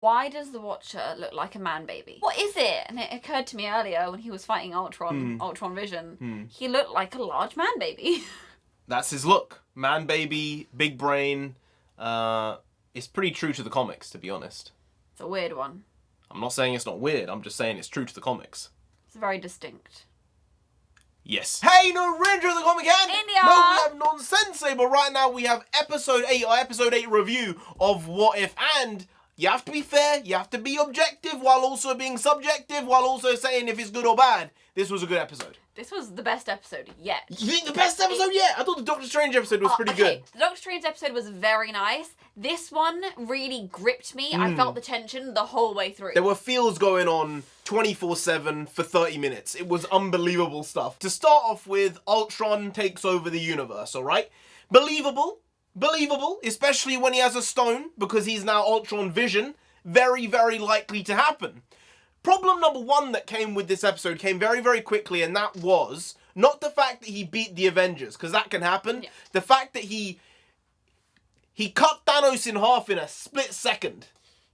Why does the Watcher look like a man baby? What is it? And it occurred to me earlier when he was fighting Ultron Vision, he looked like a large man baby. That's his look. Man baby, big brain. It's pretty true to the comics, to be honest. It's a weird one. I'm not saying it's not weird, I'm just saying it's true to the comics. It's very distinct. Yes. Hey, NarendraTheComic and India! No, we have Nonsense, but right now we have episode 8, our episode 8 review of What If, and you have to be fair, you have to be objective while also being subjective, while also saying if it's good or bad. This was a good episode. This was the best episode yet. You think the best episode yet? I thought the Doctor Strange episode was pretty good. The Doctor Strange episode was very nice. This one really gripped me. I felt the tension the whole way through. There were feels going on 24/7 for 30 minutes. It was unbelievable stuff. To start off with, Ultron takes over the universe, alright? Believable, especially when he has a stone, because he's now Ultron Vision. Very, very likely to happen. Problem number one that came with this episode came very, very quickly, and that was not the fact that he beat the Avengers, because that can happen. Yeah. The fact that he cut Thanos in half in a split second.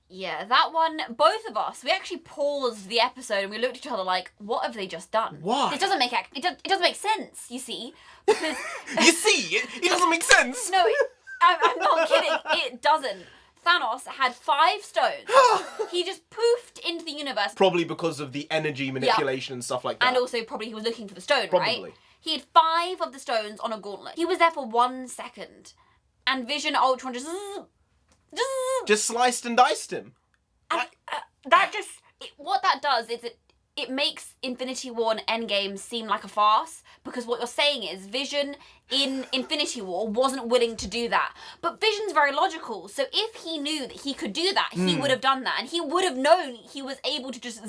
Yeah, that one, both of us, we actually paused the episode and we looked at each other like, what have they just done? Why? It doesn't make sense, you see. Because you see, it doesn't make sense. No, I'm not kidding. It doesn't. Thanos had 5 stones. He just poofed into the universe. Probably because of the energy manipulation and stuff like that. And also probably he was looking for the stone, probably. Right? He had 5 of the stones on a gauntlet. He was there for 1 second. And Vision Ultron just sliced and diced him. And, what that does is it makes Infinity War and Endgame seem like a farce, because what you're saying is Vision in Infinity War wasn't willing to do that. But Vision's very logical, so if he knew that he could do that, he would have done that, and he would have known he was able to just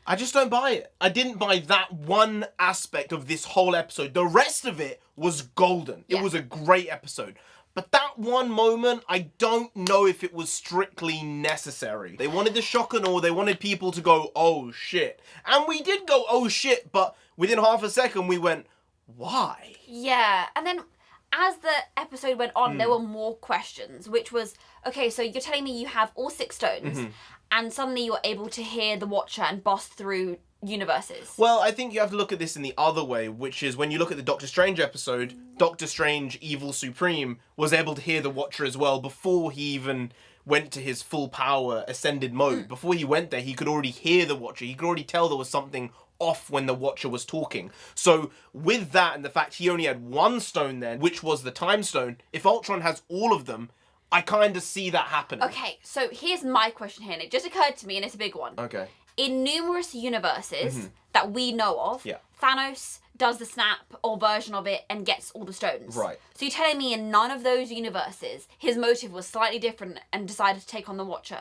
I just don't buy it. I didn't buy that one aspect of this whole episode. The rest of it was golden. Yeah. It was a great episode. But that one moment, I don't know if it was strictly necessary. They wanted the shock and awe. They wanted people to go, oh shit. And we did go, oh shit, but within half a second we went, why? Yeah, and then as the episode went on, there were more questions, which was, okay, so you're telling me you have all 6 stones, and suddenly you're able to hear the Watcher and boss through universes. Well, I think you have to look at this in the other way, which is when you look at the Doctor Strange episode, Doctor Strange, Evil Supreme, was able to hear the Watcher as well before he even went to his full power ascended mode. Before he went there, he could already hear the Watcher. He could already tell there was something off when the Watcher was talking. So with that and the fact he only had 1 stone then, which was the Time Stone, if Ultron has all of them, I kind of see that happening. Okay, so here's my question here, and it just occurred to me, and it's a big one. Okay. In numerous universes that we know of, Thanos does the snap or version of it and gets all the stones. Right. So you're telling me in none of those universes, his motive was slightly different and decided to take on the Watcher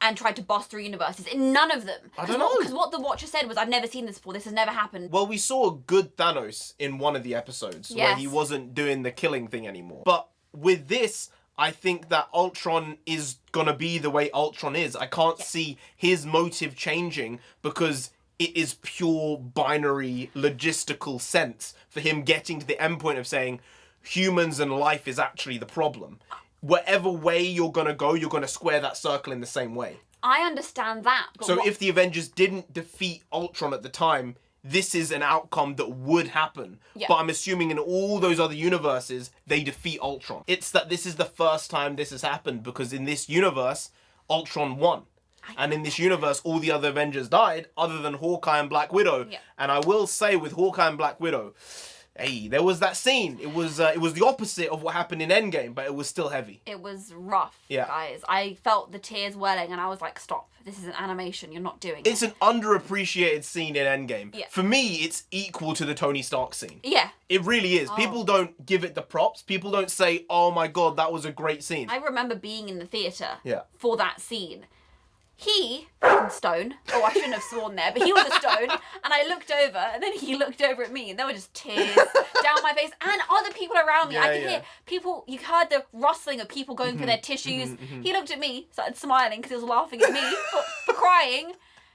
and tried to boss through universes? In none of them. I don't know. Because what the Watcher said was, I've never seen this before, this has never happened. Well, we saw a good Thanos in one of the episodes where he wasn't doing the killing thing anymore. But with this, I think that Ultron is gonna be the way Ultron is. I can't see his motive changing because it is pure binary logistical sense for him getting to the end point of saying humans and life is actually the problem. Whatever way you're gonna go, you're gonna square that circle in the same way. I understand that. But so if the Avengers didn't defeat Ultron at the time, this is an outcome that would happen. Yeah. But I'm assuming in all those other universes, they defeat Ultron. It's that this is the first time this has happened, because in this universe, Ultron won. And in this universe, all the other Avengers died, other than Hawkeye and Black Widow. Yeah. And I will say with Hawkeye and Black Widow, hey, there was that scene. It was the opposite of what happened in Endgame, but it was still heavy. It was rough, guys. I felt the tears welling, and I was like, stop. This is an animation. You're not doing it. It's an underappreciated scene in Endgame. Yeah. For me, it's equal to the Tony Stark scene. Yeah. It really is. Oh. People don't give it the props. People don't say, oh my God, that was a great scene. I remember being in the theatre for that scene. He, stone, oh, I shouldn't have sworn there, but he was a stone, and I looked over, and then he looked over at me, and there were just tears down my face, and other people around me. I could hear people, you heard the rustling of people going for their tissues. He looked at me, started smiling, because he was laughing at me for crying.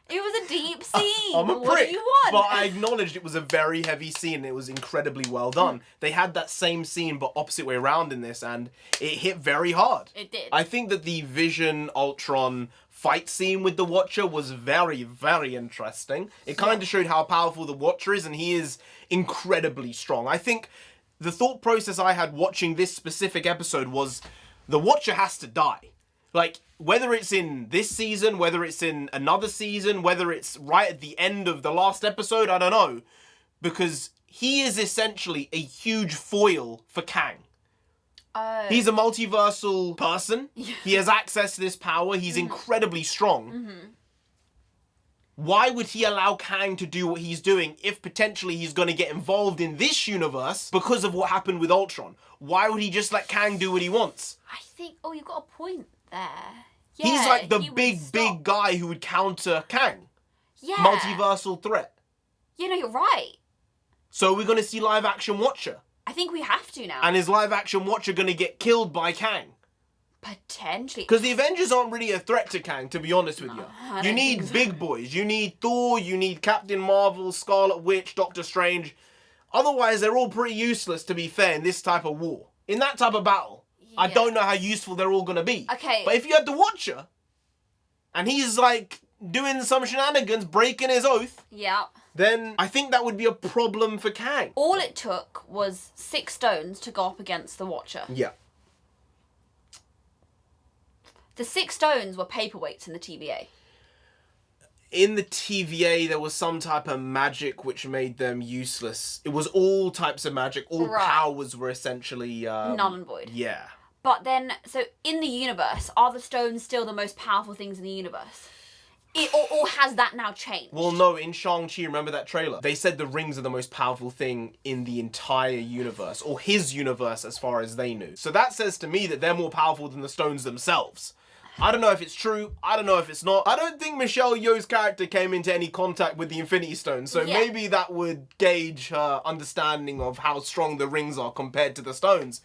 It was a deep scene. I'm a prick, what do you want? But I acknowledged it was a very heavy scene, and it was incredibly well done. They had that same scene, but opposite way around in this, and it hit very hard. It did. I think that the Vision, Ultron fight scene with the Watcher was very, very interesting. It kind of showed how powerful the Watcher is, and he is incredibly strong. I think the thought process I had watching this specific episode was the Watcher has to die. Like, whether it's in this season, whether it's in another season, whether it's right at the end of the last episode, I don't know. Because he is essentially a huge foil for Kang. He's a multiversal person. He has access to this power. He's incredibly strong. Why would he allow Kang to do what he's doing if potentially he's going to get involved in this universe because of what happened with Ultron? Why would he just let Kang do what he wants? I think, oh, you've got a point there. Yeah, he's like the big guy who would counter Kang. Yeah. Multiversal threat. You know, you're right. So we're going to see live action Watcher. I think we have to now. And is live action Watcher going to get killed by Kang? Potentially. Because the Avengers aren't really a threat to Kang, to be honest with you. You need big boys. You need Thor, you need Captain Marvel, Scarlet Witch, Doctor Strange. Otherwise, they're all pretty useless, to be fair, in this type of war. In that type of battle. Yeah. I don't know how useful they're all going to be. Okay. But if you had the Watcher, and he's like doing some shenanigans, breaking his oath. Yeah. Then I think that would be a problem for Kang. All it took was 6 stones to go up against the Watcher. Yeah. The 6 stones were paperweights in the TVA. In the TVA, there was some type of magic which made them useless. It was all types of magic. All powers were essentially... null and void. Yeah. But then, so in the universe, are the stones still the most powerful things in the universe? Or has that now changed? Well, no, in Shang-Chi, remember that trailer? They said the rings are the most powerful thing in the entire universe, or his universe as far as they knew. So that says to me that they're more powerful than the stones themselves. I don't know if it's true. I don't know if it's not. I don't think Michelle Yeoh's character came into any contact with the Infinity Stones, so maybe that would gauge her understanding of how strong the rings are compared to the stones.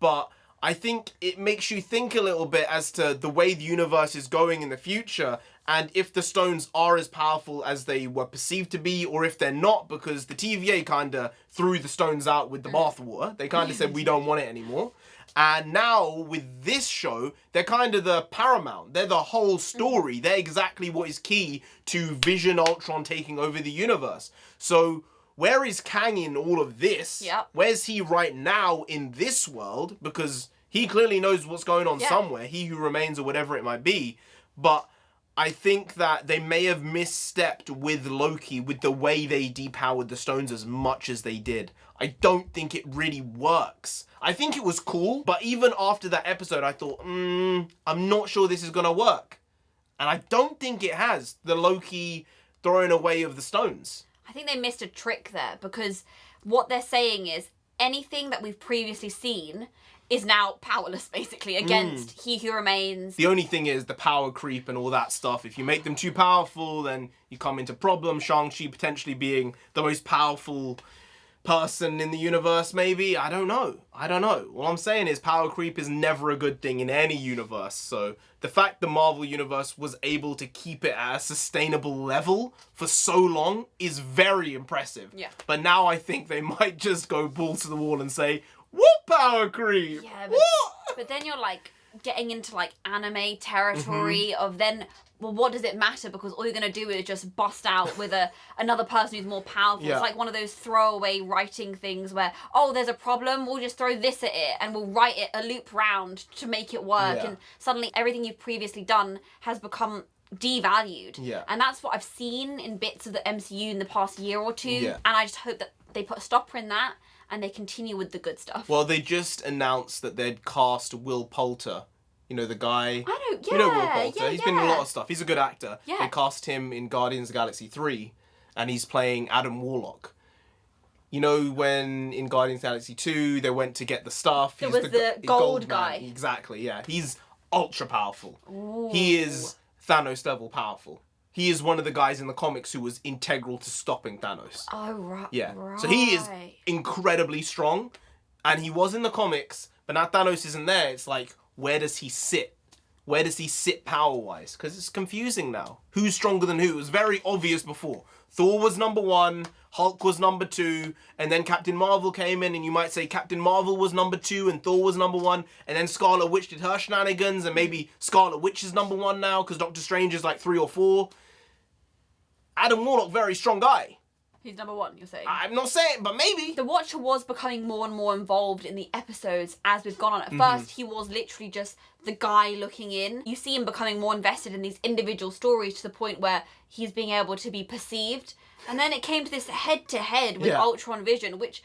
But I think it makes you think a little bit as to the way the universe is going in the future, and if the stones are as powerful as they were perceived to be, or if they're not, because the TVA kind of threw the stones out with the bathwater. They kind of said, we don't want it anymore. And now, with this show, they're kind of the paramount. They're the whole story. They're exactly what is key to Vision Ultron taking over the universe. So, where is Kang in all of this? Yep. Where's he right now in this world? Because he clearly knows what's going on somewhere. He Who Remains, or whatever it might be. But I think that they may have misstepped with Loki with the way they depowered the stones as much as they did. I don't think it really works. I think it was cool, but even after that episode, I thought, I'm not sure this is going to work. And I don't think it has, the Loki throwing away of the stones. I think they missed a trick there, because what they're saying is anything that we've previously seen is now powerless, basically, against He Who Remains. The only thing is the power creep and all that stuff. If you make them too powerful, then you come into problems. Shang-Chi potentially being the most powerful person in the universe, maybe. I don't know. All I'm saying is power creep is never a good thing in any universe. So the fact the Marvel Universe was able to keep it at a sustainable level for so long is very impressive. Yeah. But now I think they might just go balls to the wall and say, what power creep? Yeah, what? But then you're like getting into like anime territory of then, well, what does it matter? Because all you're going to do is just bust out with another person who's more powerful. Yeah. It's like one of those throwaway writing things where, oh, there's a problem, we'll just throw this at it and we'll write it a loop round to make it work. Yeah. And suddenly everything you've previously done has become devalued. Yeah. And that's what I've seen in bits of the MCU in the past year or two. Yeah. And I just hope that they put a stopper in that and they continue with the good stuff. Well, they just announced that they'd cast Will Poulter. You know, the guy... You know Will Poulter. He's been in a lot of stuff. He's a good actor. Yeah. They cast him in Guardians of the Galaxy 3, and he's playing Adam Warlock. You know, when in Guardians of the Galaxy 2, they went to get the stuff. There was the gold guy. Man. Exactly, yeah. He's ultra powerful. Ooh. He is Thanos level powerful. He is one of the guys in the comics who was integral to stopping Thanos. Oh, right. Yeah. Right. So he is incredibly strong, and he was in the comics, but now Thanos isn't there. It's like, where does he sit Where does he sit power-wise? Because it's confusing now. Who's stronger than who? It was very obvious before. Thor was number 1, Hulk was number 2, and then Captain Marvel came in, and you might say Captain Marvel was number 2 and Thor was number 1, and then Scarlet Witch did her shenanigans, and maybe Scarlet Witch is number 1 now, because Doctor Strange is like 3 or 4. Adam Warlock, very strong guy. He's number 1, you're saying? I'm not saying, but maybe. The Watcher was becoming more and more involved in the episodes as we've gone on. At first, he was literally just the guy looking in. You see him becoming more invested in these individual stories to the point where he's being able to be perceived. And then it came to this head-to-head with Ultron Vision, which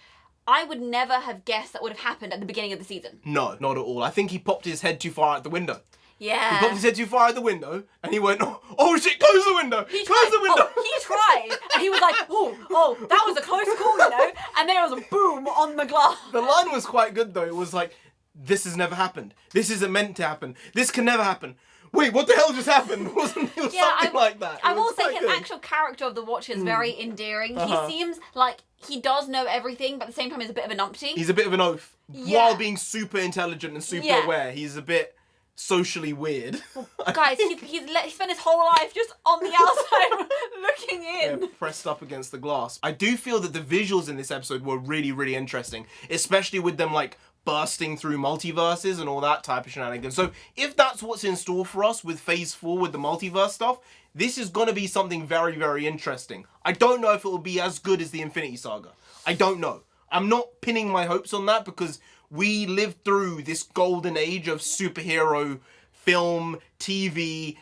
I would never have guessed that would have happened at the beginning of the season. No, not at all. I think he popped his head too far out the window. Yeah. He popped his head too far out the window, and he went, oh shit, close the window! Close the window! Oh, he tried, and he was like, oh, that was a close call, you know? And then it was a boom on the glass. The line was quite good, though. It was like, this has never happened. This isn't meant to happen. This can never happen. Wait, what the hell just happened? It was something like that. I will say his actual character of the Watcher is very endearing. He seems like he does know everything, but at the same time he's a bit of a numpty. He's a bit of an oaf. While being super intelligent and super aware, he's a bit socially weird. Well, guys, he spent his whole life just on the outside looking in. Yeah, pressed up against the glass. I do feel that the visuals in this episode were really, really interesting, especially with them like bursting through multiverses and all that type of shenanigans. So if that's what's in store for us with Phase 4 with the multiverse stuff, this is going to be something very, very interesting. I don't know if it will be as good as the Infinity Saga. I don't know. I'm not pinning my hopes on that because we lived through this golden age of superhero film, TV,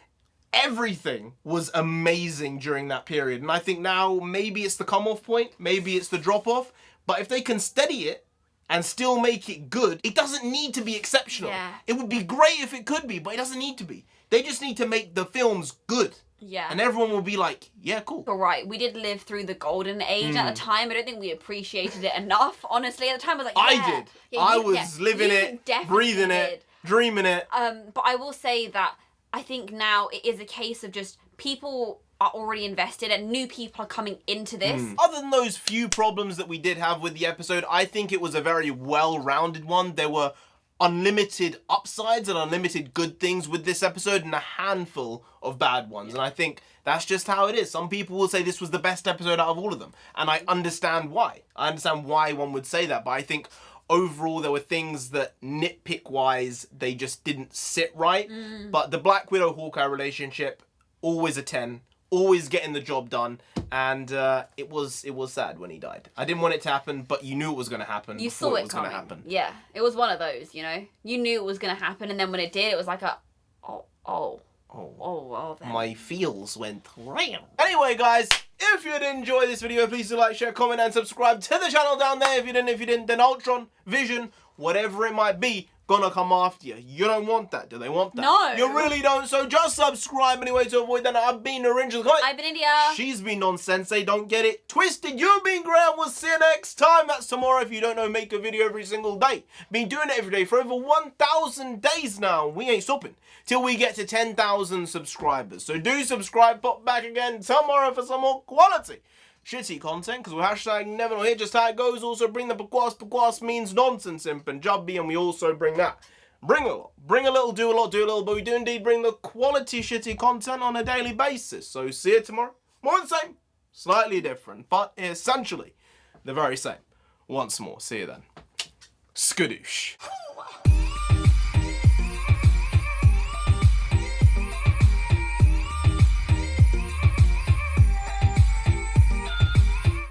everything was amazing during that period. And I think now maybe it's the come-off point, maybe it's the drop-off, but if they can steady it and still make it good, it doesn't need to be exceptional. Yeah. It would be great if it could be, but it doesn't need to be. They just need to make the films good. Yeah. And everyone will be like, yeah, cool. You're right. We did live through the golden age at the time. I don't think we appreciated it enough, honestly. At the time, I was like, yeah. I did. Yeah, I was living it, breathing it, dreaming it. But I will say that I think now it is a case of just people are already invested and new people are coming into this. Other than those few problems that we did have with the episode, I think it was a very well-rounded one. There were unlimited upsides and unlimited good things with this episode and a handful of bad ones. And I think that's just how it is. Some people will say this was the best episode out of all of them. And I understand why. I understand why one would say that. But I think overall there were things that nitpick-wise, they just didn't sit right. But the Black Widow-Hawkeye relationship, always a 10. Always getting the job done, and it was sad when he died. I didn't want it to happen, but you knew it was going to happen. You saw it coming. Happen. Yeah, it was one of those, you know. You knew it was going to happen, and then when it did, it was like a, then. My feels went round. Anyway, guys, if you did enjoy this video, please do like, share, comment, and subscribe to the channel down there. If you didn't, then Ultron, Vision, whatever it might be, gonna come after you. You don't want that. Do they want that? No. You really don't. So just subscribe anyway to avoid that. I've been NarendraTheComic. I've been India. She's been Non-Sensei. Don't get it twisted. You've been Graham. We'll see you next time. That's tomorrow. If you don't know, make a video every single day. Been doing it every day for over 1,000 days now. We ain't stopping till we get to 10,000 subscribers. So do subscribe. Pop back again tomorrow for some more quality shitty content, because we're hashtagging never know here, just how it goes. Also bring the Pukwas means nonsense in Punjabi, and we also bring that. Bring a lot. Bring a little, do a lot, do a little, but we do indeed bring the quality shitty content on a daily basis. So see you tomorrow. More the same. Slightly different, but essentially the very same. Once more. See you then. Skadoosh.